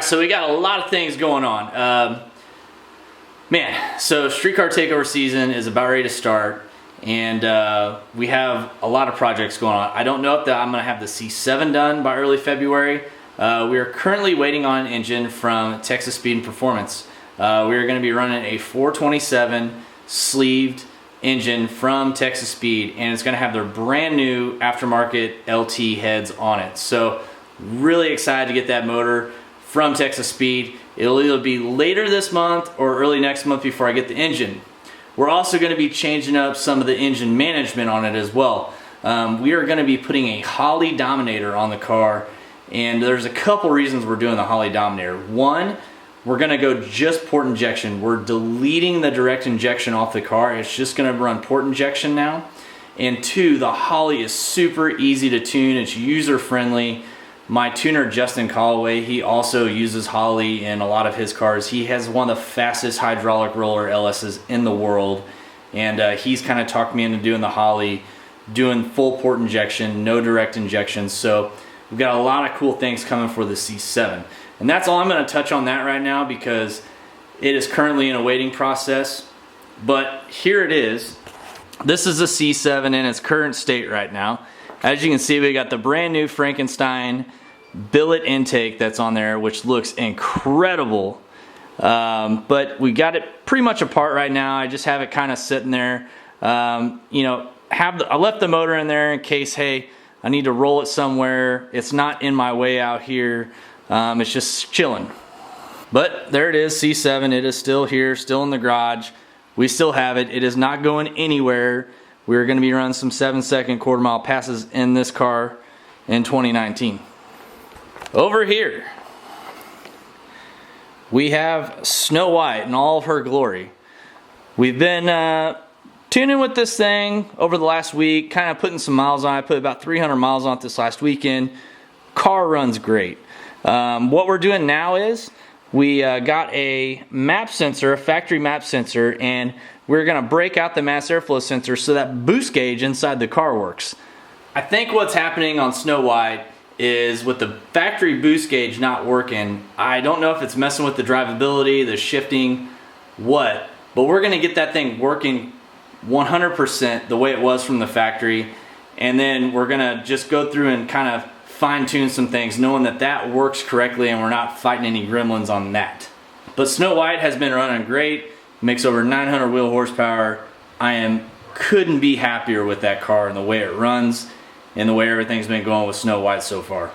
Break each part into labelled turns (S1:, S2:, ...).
S1: Alright, so we got a lot of things going on. Man, so streetcar takeover season is about ready to start, and we have a lot of projects going on. I don't know if I'm going to have the C7 done by early February. We are currently waiting on an engine from Texas Speed and Performance. We are going to be running a 427 sleeved engine from Texas Speed, and it's going to have their brand new aftermarket LT heads on it. So really excited to get that motor from Texas Speed. It'll either be later this month or early next month before I get the engine. We're also going to be changing up some of the engine management on it as well. We are going to be putting a Holley Dominator on the car, and there's a couple reasons we're doing the Holley Dominator. One, we're going to go just port injection. We're deleting the direct injection off the car. It's just going to run port injection now. And two, the Holley is super easy to tune. It's user friendly. My tuner, Justin Callaway, he also uses Holley in a lot of his cars. He has one of the fastest hydraulic roller LSs in the world, and he's kind of talked me into doing the Holley, doing full port injection, no direct injection. So we've got a lot of cool things coming for the C7. And that's all I'm going to touch on that right now because it is currently in a waiting process. But here it is. This is the C7 in its current state right now. As you can see, we got the brand new Frankenstein billet intake that's on there, which looks incredible. But we got it pretty much apart right now. I just have it kind of sitting there. You know, I left the motor in there in case, hey, I need to roll it somewhere. It's not in my way out here. It's just chilling. But there it is, C7. It is still here, still in the garage. We still have it. It is not going anywhere. We're going to be running some 7-second quarter-mile passes in this car in 2019. Over here, we have Snow White in all of her glory. We've been tuning with this thing over the last week, kind of putting some miles on it. I put about 300 miles on it this last weekend. Car runs great. What we're doing now is we got a map sensor, a factory map sensor, and we're going to break out the mass airflow sensor so that boost gauge inside the car works. I think what's happening on Snow White is with the factory boost gauge not working, I don't know if it's messing with the drivability, the shifting, what, but we're going to get that thing working 100% the way it was from the factory, and then we're going to just go through and kind of fine-tune some things knowing that that works correctly and we're not fighting any gremlins on that. But Snow White has been running great, makes over 900 wheel horsepower. I couldn't be happier with that car and the way it runs and the way everything's been going with Snow White so far.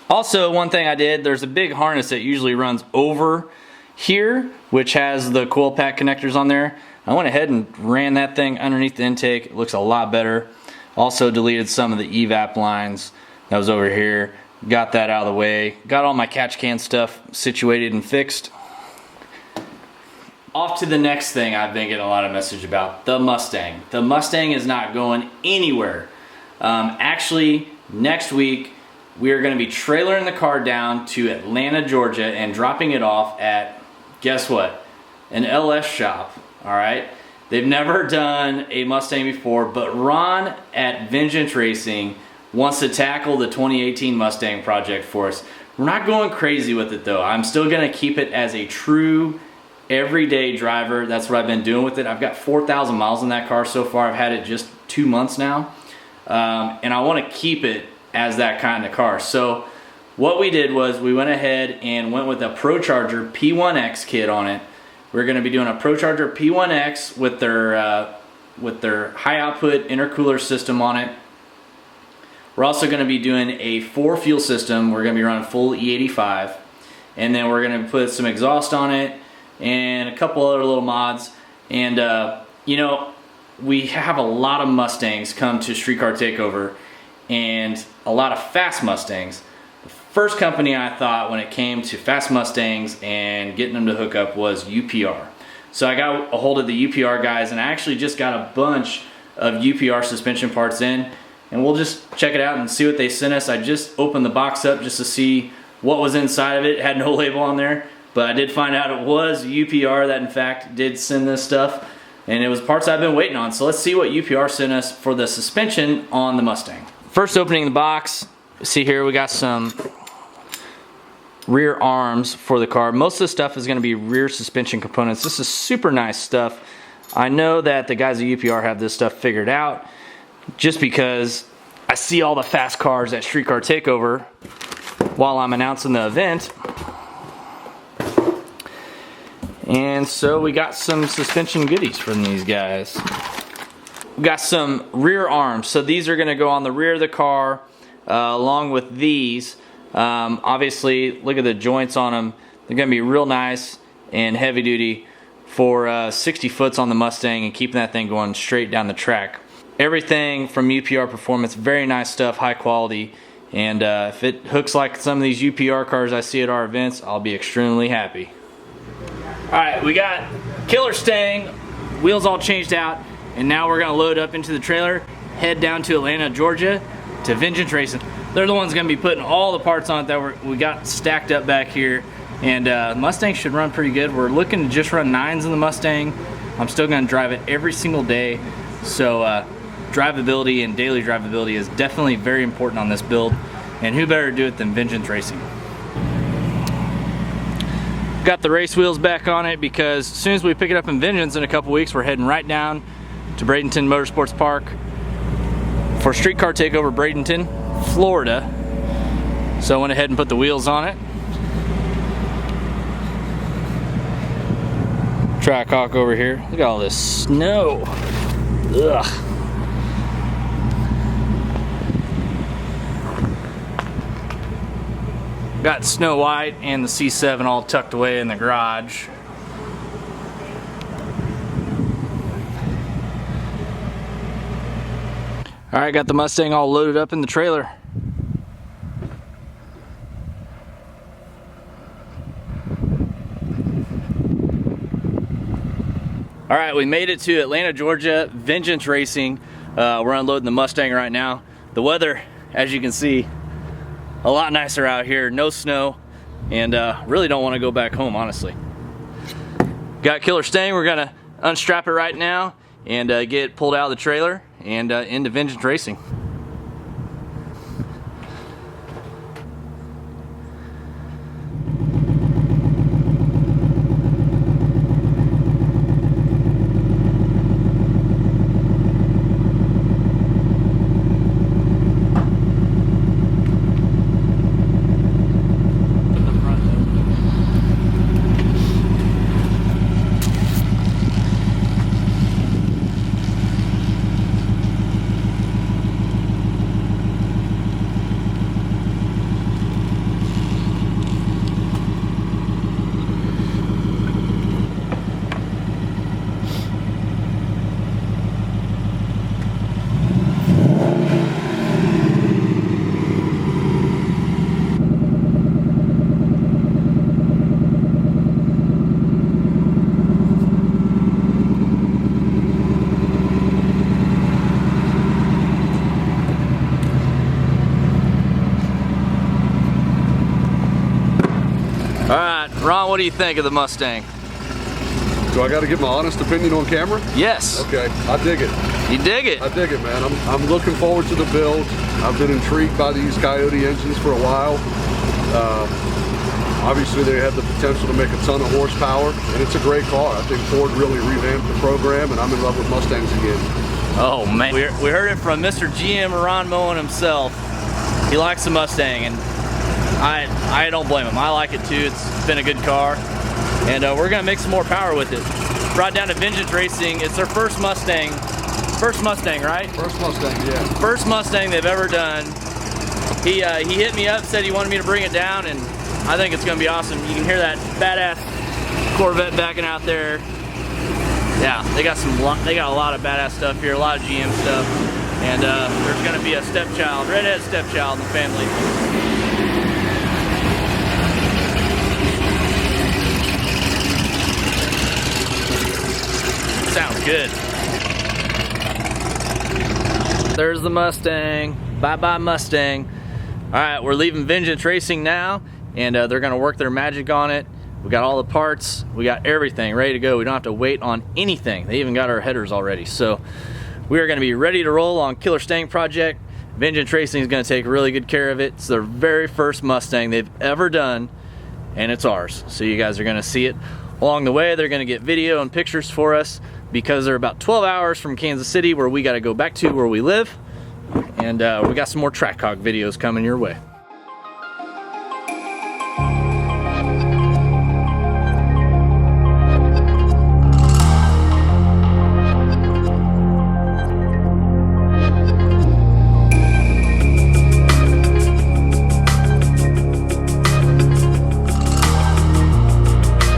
S1: Also, one thing I did, there's a big harness that usually runs over here, which has the coil pack connectors on there. I went ahead and ran that thing underneath the intake. It looks a lot better. Also deleted some of the evap lines that was over here. Got that out of the way. Got all my catch can stuff situated and fixed. Off to the next thing I've been getting a lot of message about, the Mustang. The Mustang is not going anywhere. Actually, next week we are going to be trailering the car down to Atlanta, Georgia, and dropping it off at, guess what? An LS shop. All right. They've never done a Mustang before, but Ron at Vengeance Racing wants to tackle the 2018 Mustang project for us. We're not going crazy with it though. I'm still going to keep it as a true everyday driver. That's what I've been doing with it. I've got 4,000 miles in that car so far. I've had it just 2 months now. And I want to keep it as that kind of car. So what we did was we went ahead and went with a ProCharger P1X kit on it. We're going to be doing a ProCharger P1X with their high output intercooler system on it. We're also going to be doing a 4 fuel system. We're going to be running full E85. And then we're going to put some exhaust on it and a couple other little mods. And you know, we have a lot of Mustangs come to Streetcar Takeover and a lot of fast Mustangs. The first company I thought when it came to fast Mustangs and getting them to hook up was UPR. So I got a hold of the UPR guys, and I actually just got a bunch of UPR suspension parts in, and we'll just check it out and see what they sent us. I just opened the box up just to see what was inside of it. It had no label on there, but I did find out it was UPR that in fact did send this stuff, and it was parts I've been waiting on. So let's see what UPR sent us for the suspension on the Mustang. First opening the box, see here we got some rear arms for the car. Most of the stuff is going to be rear suspension components. This is super nice stuff. I know that the guys at UPR have this stuff figured out, just because I see all the fast cars at Street Car Takeover while I'm announcing the event. And so we got some suspension goodies from these guys. We got some rear arms. So these are going to go on the rear of the car along with these. Obviously, look at the joints on them. They're going to be real nice and heavy duty for 60 foots on the Mustang and keeping that thing going straight down the track. Everything from UPR Performance, very nice stuff, high quality. And if it hooks like some of these UPR cars I see at our events, I'll be extremely happy. Alright, we got KilrStang, wheels all changed out, and now we're going to load up into the trailer, head down to Atlanta, Georgia to Vengeance Racing. They're the ones going to be putting all the parts on it that we got stacked up back here. And Mustang should run pretty good. We're looking to just run 9s in the Mustang. I'm still going to drive it every single day. So drivability and daily drivability is definitely very important on this build. And who better to do it than Vengeance Racing? Got the race wheels back on it because as soon as we pick it up in Vengeance in a couple weeks, we're heading right down to Bradenton Motorsports Park for Street Car Takeover Bradenton, Florida. So I went ahead and put the wheels on it. Track hawk over here. Look at all this snow. Ugh. Got Snow White and the C7 all tucked away in the garage. Alright, got the Mustang all loaded up in the trailer. Alright, we made it to Atlanta, Georgia, Vengeance Racing. We're unloading the Mustang right now. The weather, as you can see, a lot nicer out here, no snow, and really don't want to go back home, honestly. Got KilrStang, we're gonna unstrap it right now and get it pulled out of the trailer and into Vengeance Racing. Ron, what do you think of the Mustang?
S2: Do I got to give my honest opinion on camera?
S1: Yes.
S2: Okay, I dig it.
S1: You dig it?
S2: I dig it, man. I'm looking forward to the build. I've been intrigued by these Coyote engines for a while. Obviously, they have the potential to make a ton of horsepower, and it's a great car. I think Ford really revamped the program, and I'm in love with Mustangs again.
S1: Oh, man. We heard it from Mr. GM Ron Moen himself. He likes the Mustang, and I don't blame him. I like it too. It's been a good car, and we're gonna make some more power with it. Brought down to Vengeance Racing. It's their first Mustang. First Mustang, right?
S2: First Mustang, yeah.
S1: First Mustang they've ever done. He hit me up, said he wanted me to bring it down, and I think it's gonna be awesome. You can hear that badass Corvette backing out there. Yeah, they got a lot of badass stuff here, a lot of GM stuff, and there's gonna be a stepchild, redhead stepchild in the family. Sounds good. There's the Mustang. Bye-bye Mustang. Alright, we're leaving Vengeance Racing now, and they're going to work their magic on it. We got all the parts. We got everything ready to go. We don't have to wait on anything. They even got our headers already. So we are going to be ready to roll on KilrStang project. Vengeance Racing is going to take really good care of it. It's their very first Mustang they've ever done. and it's ours. So you guys are gonna see it along the way. They're gonna get video and pictures for us because they're about 12 hours from Kansas City, where we gotta go back to where we live. And we got some more track hog videos coming your way.